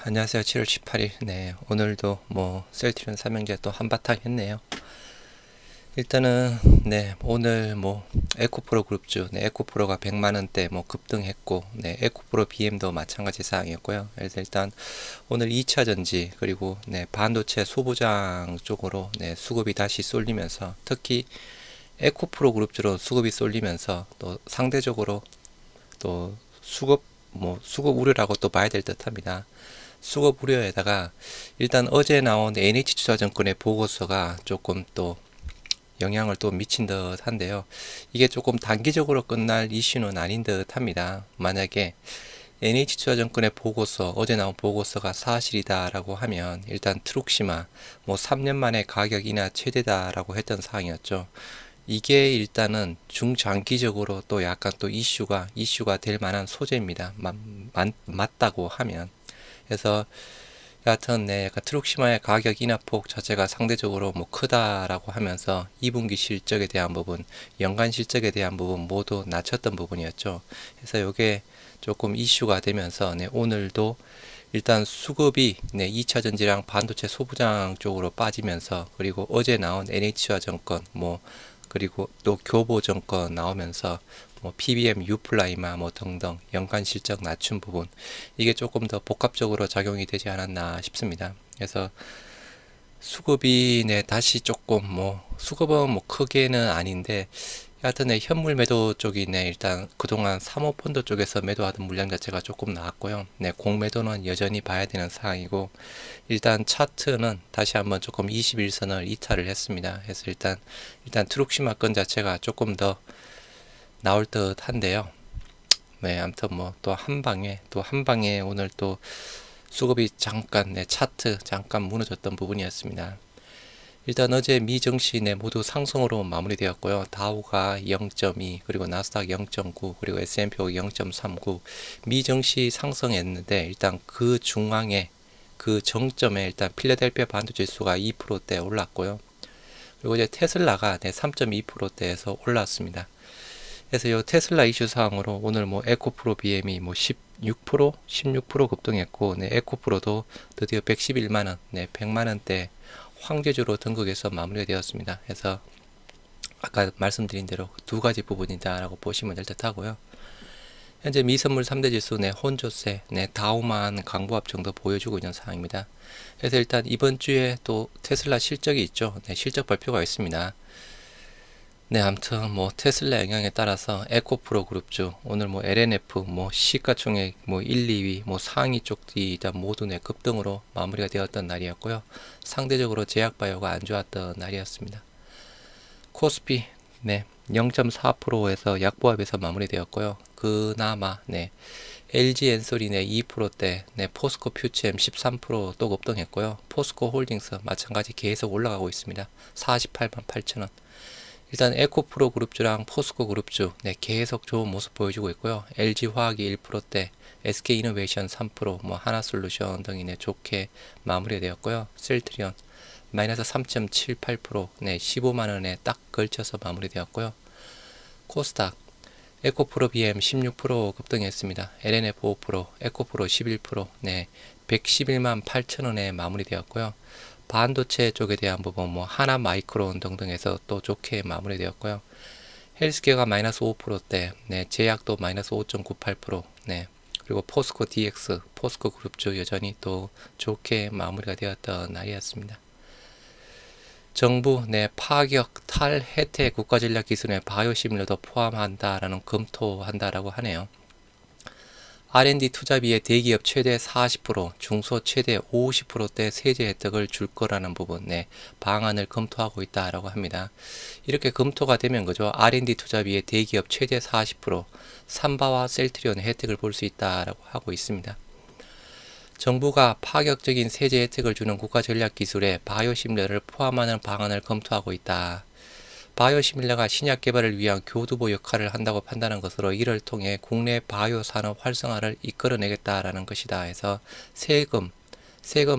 안녕하세요. 7월 18일. 네, 오늘도 뭐 셀트리온 삼형제 또 한바탕 했네요. 일단은 네, 오늘 뭐 에코프로 그룹주, 네, 에코프로가 100만 원대 뭐 급등했고, 네, 에코프로 BM도 마찬가지 사항이었고요. 그래서 일단 오늘 2차 전지 그리고 네, 반도체 소부장 쪽으로 네, 수급이 다시 쏠리면서 특히 에코프로 그룹주로 수급이 쏠리면서 또 상대적으로 또 수급 우려라고 또 봐야 될 듯합니다. 수급 우려에다가 일단 어제 나온 NH투자증권의 보고서가 조금 또 영향을 또 미친 듯 한데요. 이게 조금 단기적으로 끝날 이슈는 아닌 듯 합니다. 만약에 NH투자증권의 보고서, 어제 나온 보고서가 사실이다라고 하면 일단 트룩시마 뭐 3년 만에 가격 인하 최대다라고 했던 사항이었죠. 이게 일단은 중장기적으로 또 약간 또 이슈가 될 만한 소재입니다. 맞다고 하면. 그래서 여하튼 네, 약간 트룩시마의 가격 인하폭 자체가 상대적으로 뭐 크다라고 하면서 2분기 실적에 대한 부분, 연간 실적에 대한 부분 모두 낮췄던 부분이었죠. 그래서 이게 조금 이슈가 되면서 네, 오늘도 일단 수급이 네, 2차 전지랑 반도체 소부장 쪽으로 빠지면서 그리고 어제 나온 NH투자증권 뭐 그리고 또 교보증권 나오면서 뭐 PBM, 유플라이마 뭐 등등 연간 실적 낮춘 부분 이게 조금 더 복합적으로 작용이 되지 않았나 싶습니다. 그래서 수급이 네 다시 조금 뭐 수급은 뭐 크게는 아닌데 하여튼 네, 현물 매도 쪽이 네 일단 그동안 사모펀드 쪽에서 매도하던 물량 자체가 조금 나왔고요. 네, 공매도는 여전히 봐야 되는 상황이고 일단 차트는 다시 한번 조금 21선을 이탈을 했습니다. 그래서 일단 트룩시마 건 자체가 조금 더 나올 듯 한데요. 네, 아무튼 뭐 또 한 방에 오늘 또 수급이 잠깐 네, 차트 잠깐 무너졌던 부분이었습니다. 일단 어제 미 증시 네 모두 상승으로 마무리되었고요. 다우가 0.2 그리고 나스닥 0.9 그리고 S&P 0.39 미 증시 상승했는데 일단 그 중앙에 그 정점에 일단 필라델피아 반도체 지수가 2%대 올랐고요. 그리고 이제 테슬라가 네, 3.2%대에서 올랐습니다. 그래서 이 테슬라 이슈 사항으로 오늘 뭐 에코프로 BM이 뭐 16% 급등했고, 네, 에코프로도 드디어 111만 원, 네, 100만 원대 황제주로 등극해서 마무리가 되었습니다. 그래서 아까 말씀드린 대로 두 가지 부분이다라고 보시면 될 듯 하고요. 현재 미선물 3대 지수 내 혼조세, 내 다우만 강보합 정도 보여주고 있는 상황입니다. 그래서 일단 이번 주에 또 테슬라 실적이 있죠. 네, 실적 발표가 있습니다. 네, 아무튼 뭐 테슬라 영향에 따라서 에코프로 그룹주 오늘 뭐 LNF 뭐 시가총액 뭐 1, 2위 뭐 상위 쪽이 다 모두 네 급등으로 마무리가 되었던 날이었고요. 상대적으로 제약바이오가 안 좋았던 날이었습니다. 코스피 네 0.4%에서 약보합에서 마무리되었고요. 그나마 네 LG 엔솔이 네 2%대 네 포스코 퓨처엠 13%또 급등했고요. 포스코 홀딩스 마찬가지 계속 올라가고 있습니다. 48만 8천원. 일단 에코프로 그룹주랑 포스코 그룹주 네, 계속 좋은 모습 보여주고 있고요. LG화학이 1%대, SK이노베이션 3%, 뭐 하나솔루션 등이 네, 좋게 마무리되었고요. 셀트리온 마이너스 3.78%, 네, 15만 원에 딱 걸쳐서 마무리되었고요. 코스닥 에코프로 BM 16% 급등했습니다. LNF 5%, 에코프로 11%, 네, 111만 8천 원에 마무리되었고요. 반도체 쪽에 대한 부분 뭐 하나 마이크론 등등에서 또 좋게 마무리되었고요. 헬스케어가 마이너스 5%대, 네, 제약도 마이너스 5.98%, 네, 그리고 포스코 DX, 포스코 그룹주 여전히 또 좋게 마무리가 되었던 날이었습니다. 정부 내 파격 탈 혜택 국가전략기술에 바이오시밀러도 포함한다라는 검토한다라고 하네요. R&D 투자비에 대기업 최대 40%, 중소 최대 50%대 세제 혜택을 줄 거라는 부분에 방안을 검토하고 있다라고 합니다. 이렇게 검토가 되면 그죠? R&D 투자비에 대기업 최대 40%, 삼바와 셀트리온의 혜택을 볼 수 있다라고 하고 있습니다. 정부가 파격적인 세제 혜택을 주는 국가전략기술에 바이오시밀러를 포함하는 방안을 검토하고 있다. 바이오시밀러가 신약 개발을 위한 교두보 역할을 한다고 판단한 것으로 이를 통해 국내 바이오 산업 활성화를 이끌어내겠다라는 것이다 해서 세금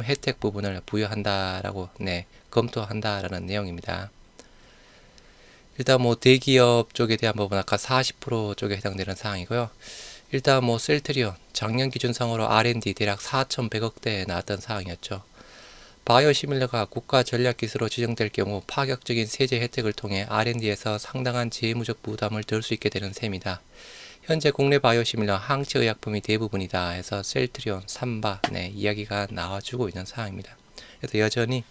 혜택 부분을 부여한다라고 네, 검토한다라는 내용입니다. 일단 뭐 대기업 쪽에 대한 부분 아까 40% 쪽에 해당되는 사항이고요. 일단 뭐 셀트리온 작년 기준상으로 R&D 대략 4,100억대에 나왔던 사항이었죠. 바이오시밀러가 국가 전략 기술로 지정될 경우 파격적인 세제 혜택을 통해 R&D에서 상당한 재무적 부담을 덜 수 있게 되는 셈이다. 현재 국내 바이오시밀러 항체 의약품이 대부분이다 해서 셀트리온, 삼바 이야기가 나와주고 있는 상황입니다. 그래서 여전히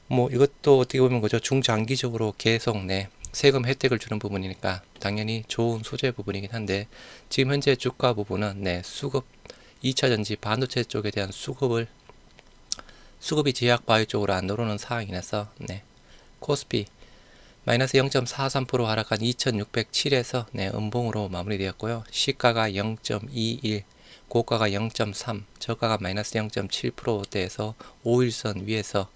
뭐 이것도 어떻게 보면 그죠, 중장기적으로 계속 세금 혜택을 주는 부분이니까 당연히 좋은 소재 부분이긴 한데, 지금 현재 주가 부분은 수급 2차전지 반도체 쪽에 대한 수급이 제약 바이오 쪽으로 안 들어오는 상황이라서 코스피 마이너스 0.43% 하락한 2607에서 음봉으로 마무리되었고요. 시가가 0.21, 고가가 0.3, 저가가 마이너스 0.7%대에서 5일선 위에서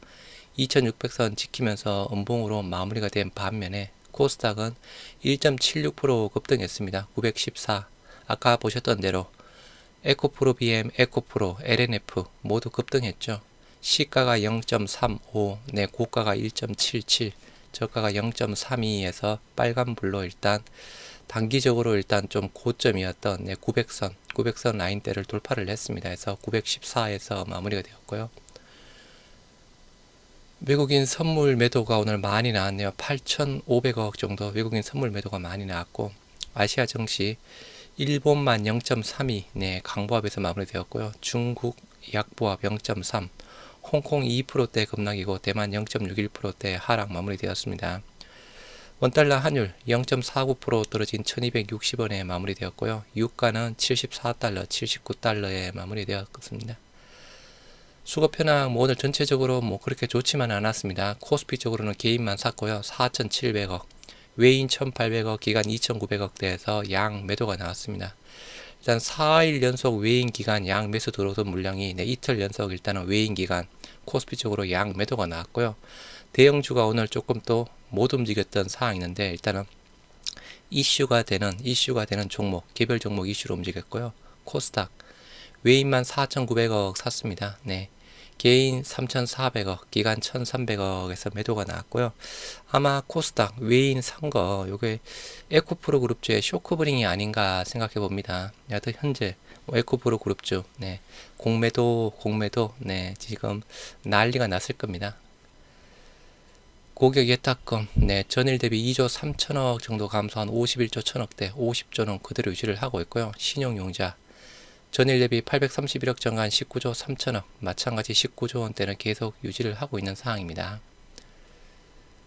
2600선 지키면서 음봉으로 마무리가 된 반면에 코스닥은 1.76% 급등했습니다. 914. 아까 보셨던 대로 에코프로 BM, 에코프로, LNF 모두 급등했죠. 시가가 0.35, 고가가 1.77, 저가가 0.32에서 빨간불로 일단 단기적으로 일단 좀 고점이었던 900선 라인대를 돌파를 했습니다. 그래서 914에서 마무리가 되었고요. 외국인 선물 매도가 오늘 많이 나왔네요. 8,500억 정도 외국인 선물 매도가 많이 나왔고, 아시아 증시 일본만 0.32 강보합에서 마무리되었고요. 중국 약보합 0.3, 홍콩 2%대 급락이고 대만 0.61%대 하락 마무리되었습니다. 원달러 환율 0.49% 떨어진 1260원에 마무리되었고요. 유가는 74달러, 79달러에 마무리되었습니다. 수급 현황 오늘 전체적으로 그렇게 좋지만 않았습니다. 코스피 쪽으로는 개인만 샀고요. 4,700억, 외인 1,800억, 기간 2,900억대에서 양 매도가 나왔습니다. 일단 4일 연속 외인 기간 양 매수 들어오던 물량이 이틀 연속 일단은 외인 기간 코스피 쪽으로 양 매도가 나왔고요. 대형주가 오늘 조금 또 못 움직였던 상황이 있는데, 일단은 이슈가 되는 종목, 개별 종목 이슈로 움직였고요. 코스닥 외인만 4,900억 샀습니다. 개인 3,400억, 기간 1,300억에서 매도가 나왔고요. 아마 코스닥 외인 산 거 요게 에코프로 그룹주의 쇼크브링이 아닌가 생각해 봅니다. 여하튼 현재 에코프로 그룹주 공매도 지금 난리가 났을 겁니다. 고객 예탁금 전일 대비 2조 3천억 정도 감소한 51조 1천억대, 50조는 그대로 유지를 하고 있고요. 신용융자 전일 대비 831억 증가한 19조 3천억, 마찬가지 19조 원대는 계속 유지를 하고 있는 상황입니다.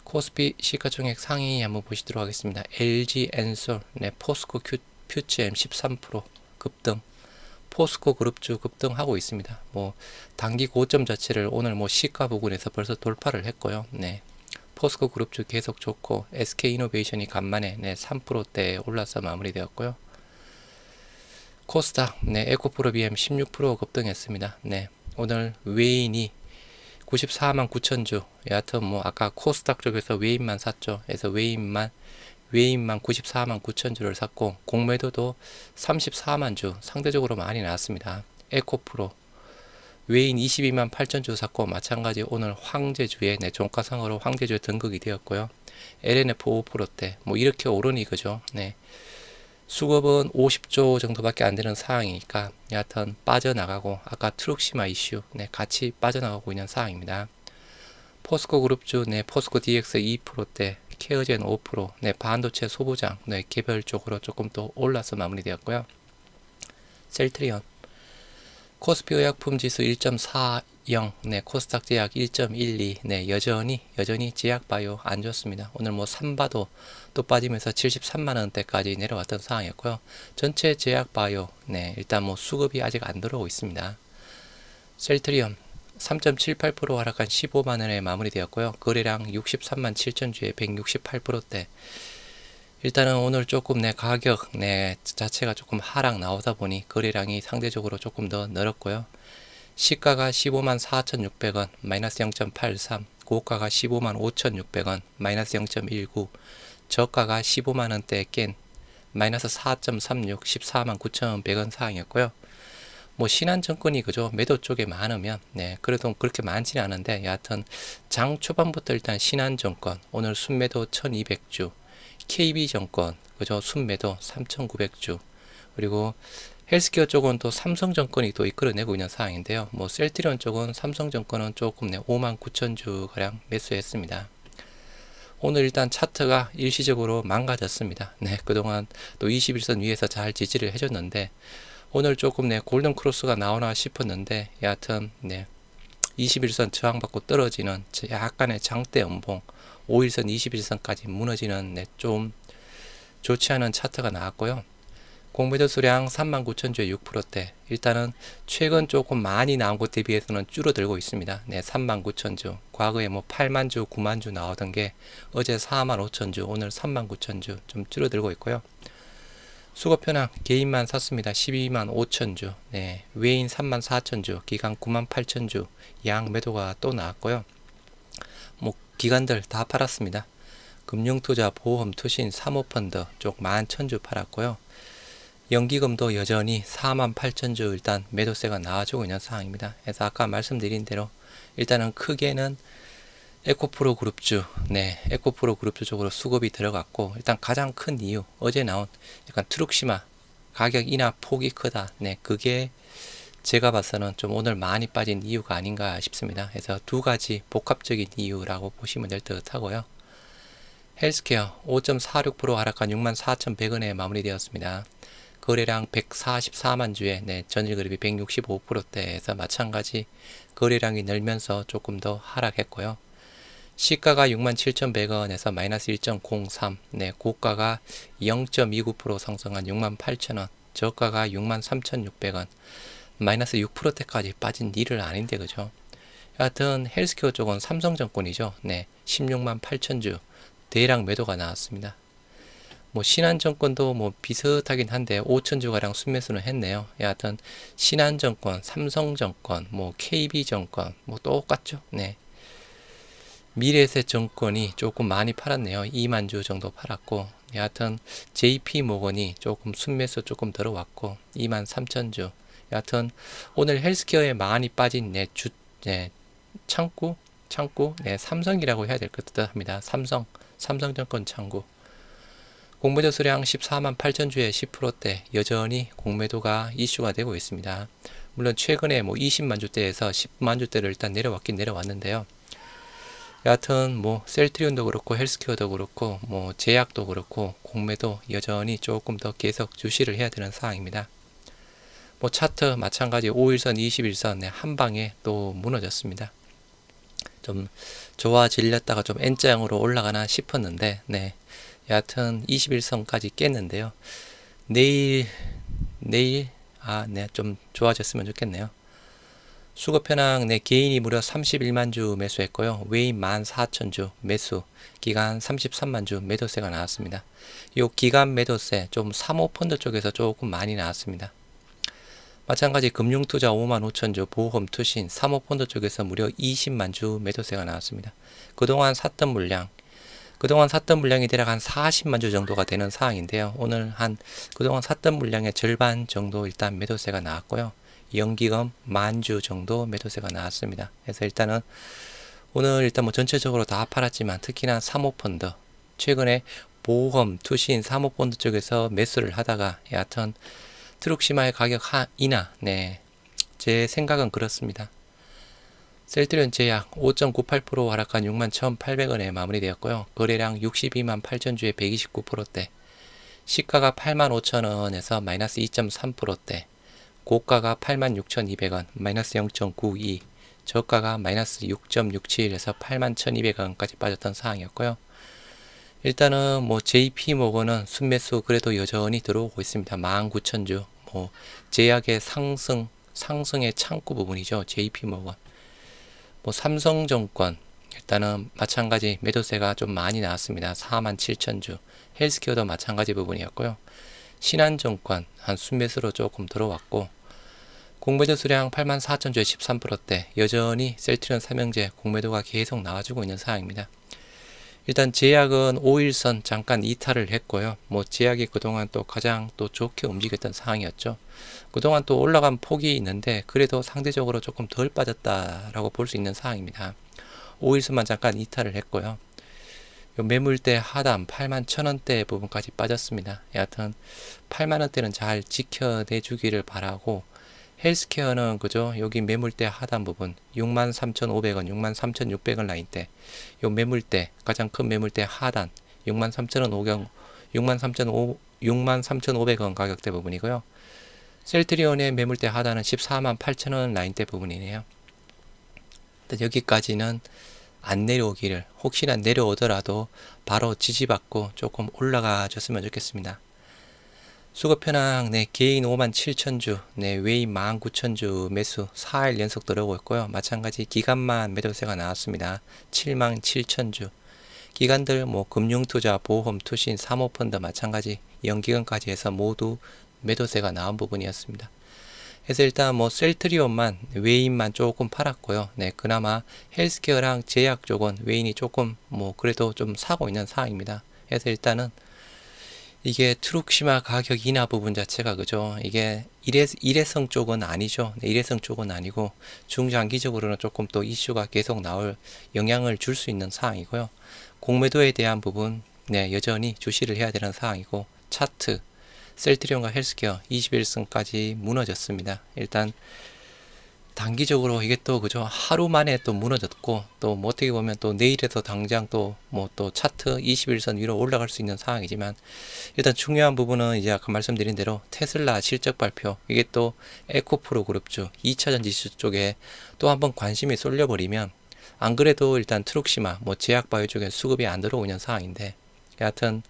코스피 시가총액 상위 한번 보시도록 하겠습니다. LG 엔솔, 포스코 퓨처엠 13% 급등, 포스코 그룹주 급등하고 있습니다. 단기 고점 자체를 오늘 시가 부근에서 벌써 돌파를 했고요. 포스코 그룹주 계속 좋고, SK이노베이션이 간만에 3%대에 올라서 마무리되었고요. 코스닥 에코프로 BM 16% 급등했습니다. 오늘 외인이 94만 9천주, 여하튼 아까 코스닥 쪽에서 외인만 샀죠. 그래서 외인만 94만 9천주를 샀고, 공매도도 34만 주 상대적으로 많이 나왔습니다. 에코프로 외인 22만 8천주 샀고, 마찬가지 오늘 황제주에 종가상으로 황제주에 등극이 되었고요. LNF 5%대 이렇게 오르니 그죠. 수급은 50조 정도밖에 안 되는 상황이니까 여하튼 빠져나가고, 아까 트룩시마 이슈 같이 빠져나가고 있는 상황입니다. 포스코 그룹주 포스코 DX 2%대, 케어젠 5%, 반도체 소부장 개별적으로 조금 더 올라서 마무리되었고요. 셀트리온 코스피 의약품 지수 1.40, 코스닥 제약 1.12, 여전히 제약 바이오 안 좋습니다. 오늘 삼바도 또 빠지면서 73만원대까지 내려왔던 상황이었고요. 전체 제약 바이오, 일단 수급이 아직 안 들어오고 있습니다. 셀트리온 3.78% 하락한 15만원에 마무리되었고요. 거래량 63만 7천주에 168%대. 일단은 오늘 조금 가격 자체가 조금 하락 나오다 보니 거래량이 상대적으로 조금 더 늘었고요. 시가가 15만 4,600원, 마이너스 0.83, 고가가 15만 5,600원, 마이너스 0.19, 저가가 15만원대 깬 마이너스 4.36, 14만 9,100원 상황이었고요. 신한증권이 그죠, 매도 쪽에 많으면 그래도 그렇게 많지는 않은데, 여하튼 장 초반부터 일단 신한증권 오늘 순매도 1200주, KB증권 그죠, 순매도 3900주, 그리고 헬스케어 쪽은 또 삼성증권이 또 이끌어내고 있는 상황인데요. 뭐 셀트리온 쪽은 삼성증권은 조금 59,000주 가량 매수했습니다. 오늘 일단 차트가 일시적으로 망가졌습니다. 네, 그동안 또 21선 위에서 잘 지지를 해줬는데 오늘 조금 골든 크로스가 나오나 싶었는데 여하튼 21선 저항받고 떨어지는 약간의 장대 연봉 5일선 21선까지 무너지는 좀 좋지 않은 차트가 나왔고요. 공매도 수량 39,000주에 6%대 일단은 최근 조금 많이 나온 곳 대비해서는 줄어들고 있습니다. 39,000주 과거에 80,000주 90,000주 나오던 게 어제 45,000주 오늘 39,000주 좀 줄어들고 있고요. 수급 현황 개인만 샀습니다. 125,000주 외인 34,000주 기간 98,000주 양 매도가 또 나왔고요. 뭐 기관들 다 팔았습니다. 금융투자 보험 투신 사모펀드 쪽 11,000주 팔았고요. 연기금도 여전히 48,000주 일단 매도세가 나와주고 있는 상황입니다. 그래서 아까 말씀드린 대로 일단은 크게는 에코프로 그룹주, 에코프로 그룹주 쪽으로 수급이 들어갔고 일단 가장 큰 이유 어제 나온 약간 트룩시마 가격 인하 폭이 크다. 그게 제가 봐서는 좀 오늘 많이 빠진 이유가 아닌가 싶습니다. 그래서 두 가지 복합적인 이유라고 보시면 될 듯 하고요. 헬스케어 5.46% 하락한 64,100원에 마무리되었습니다. 거래량 144만 주에 전일 그래비 165%대에서 마찬가지 거래량이 늘면서 조금 더 하락했고요. 시가가 67,100원에서 마이너스 1.03, 고가가 0.29% 상승한 68,000원, 저가가 63,600원, 마이너스 6%대까지 빠진 일은 아닌데 그죠? 하여튼 헬스케어 쪽은 삼성증권이죠. 168,000주 대량 매도가 나왔습니다. 뭐 신한증권도 뭐 비슷하긴 한데 5,000주 가량 순매수는 했네요. 여하튼 신한증권, 삼성증권, 뭐 KB증권 뭐 똑같죠. 미래에셋증권이 조금 많이 팔았네요. 2만 주 정도 팔았고 여하튼 JP모건이 조금 순매수 조금 들어왔고 23,000주. 여하튼 오늘 헬스케어에 많이 빠진 창구 삼성이라고 해야 될 것 같습니다. 삼성증권 창구. 공매도 수량 14만 8천주에 10%대 여전히 공매도가 이슈가 되고 있습니다. 물론 최근에 뭐 20만 주대에서 10만 주대를 일단 내려왔긴 내려왔는데요. 여하튼 뭐 셀트리온도 그렇고 헬스케어도 그렇고 뭐 제약도 그렇고 공매도 여전히 조금 더 계속 주시를 해야 되는 상황입니다. 뭐 차트 마찬가지 5일선 21선 한 방에 또 무너졌습니다. 좀 좋아질렸다가 좀 N자형으로 올라가나 싶었는데 여하튼 21선까지 깼는데요. 내일 좀 좋아졌으면 좋겠네요. 수급 현황 개인이 무려 31만 주 매수했고요. 외인 14,000주 매수, 기간 33만 주 매도세가 나왔습니다. 요 기간 매도세 좀 사모펀드 쪽에서 조금 많이 나왔습니다. 마찬가지 금융투자 55,000주, 보험 투신, 사모펀드 쪽에서 무려 20만 주 매도세가 나왔습니다. 그동안 샀던 물량이 대략 한 40만 주 정도가 되는 상황인데요. 오늘 그동안 샀던 물량의 절반 정도 일단 매도세가 나왔고요. 연기금 10,000주 정도 매도세가 나왔습니다. 그래서 일단은 오늘 일단 뭐 전체적으로 다 팔았지만 특히나 사모펀드 최근에 보험, 투신, 사모펀드 쪽에서 매수를 하다가 여하튼 트룩시마의 가격 인하 제 생각은 그렇습니다. 셀트리온 제약 5.98% 하락한 61,800원에 마무리되었고요. 거래량 62만 8천주에 129%대 시가가 85,000원에서 마이너스 2.3%대 고가가 86,200원 마이너스 0.92 저가가 마이너스 6.67에서 81,200원까지 빠졌던 상황이었고요. 일단은 뭐 JP모건은 순매수 그래도 여전히 들어오고 있습니다. 19,000주 뭐 제약의 상승의 창구 부분이죠. JP모건 뭐 삼성증권 일단은 마찬가지 매도세가 좀 많이 나왔습니다. 47,000주 헬스케어도 마찬가지 부분이었고요. 신한증권 한 순매수로 조금 들어왔고 공매도 수량 84,000주에 13%대 여전히 셀트리온 삼형제 공매도가 계속 나와주고 있는 상황입니다. 일단 제약은 5일선 잠깐 이탈을 했고요. 뭐 제약이 그동안 또 가장 또 좋게 움직였던 상황이었죠. 그동안 또 올라간 폭이 있는데 그래도 상대적으로 조금 덜 빠졌다라고 볼 수 있는 상황입니다. 5일선만 잠깐 이탈을 했고요. 요 매물대 하단 81,000원대 부분까지 빠졌습니다. 여하튼 8만원대는 잘 지켜내 주기를 바라고, 헬스케어는 그죠, 여기 매물대 하단 부분 63,500원 63,600원 라인대, 요 매물대 가장 큰 매물대 하단 63,500원 63,500원 가격대 부분이고요. 셀트리온의 매물대 하단은 148,000원 라인대 부분이네요. 여기까지는 안 내려오기를, 혹시나 내려오더라도 바로 지지받고 조금 올라가 줬으면 좋겠습니다. 수급 현황, 네, 개인 57,000주, 네, 외인 19,000주 매수 4일 연속 들어오고 있고요. 마찬가지 기간만 매도세가 나왔습니다. 77,000주. 기관들 뭐 금융투자, 보험, 투신, 사모펀드 마찬가지 연기금까지 해서 모두 매도세가 나온 부분이었습니다. 그래서 일단 뭐 셀트리온만 외인만 조금 팔았고요. 네, 그나마 헬스케어랑 제약 쪽은 외인이 조금 뭐 그래도 좀 사고 있는 상황입니다. 그래서 일단은 이게 트룩시마 가격 인하 부분 자체가 그죠, 이게 일회성 쪽은 아니죠. 네, 일회성 쪽은 아니고 중장기적으로는 조금 또 이슈가 계속 나올 영향을 줄 수 있는 상황이고요. 공매도에 대한 부분, 네, 여전히 주시를 해야 되는 상황이고, 차트 셀트리온과 헬스케어 21선까지 무너졌습니다. 일단 단기적으로 이게 또 그죠, 하루 만에 또 무너졌고, 또 뭐 어떻게 보면 또 내일에서 당장 또 뭐 또 차트 21선 위로 올라갈 수 있는 상황이지만, 일단 중요한 부분은 이제 아까 말씀드린 대로 테슬라 실적 발표, 이게 또 에코프로 그룹주 2차전 지수 쪽에 또 한번 관심이 쏠려버리면, 안 그래도 일단 트룩시마 뭐 제약바이오 쪽에 수급이 안 들어오는 상황인데, 여하튼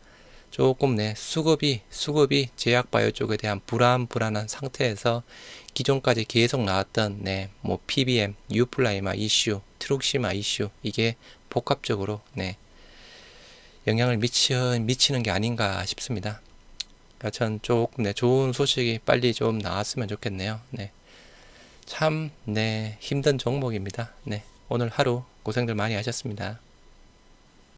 조금 네, 수급이 제약바이오 쪽에 대한 불안한 상태에서 기존까지 계속 나왔던 네, 뭐 PBM, 유플라이마 이슈, 트룩시마 이슈, 이게 복합적으로 네, 영향을 미치는 게 아닌가 싶습니다. 전 조금 네, 좋은 소식이 빨리 좀 나왔으면 좋겠네요. 네, 참 네, 힘든 종목입니다. 네, 오늘 하루 고생들 많이 하셨습니다.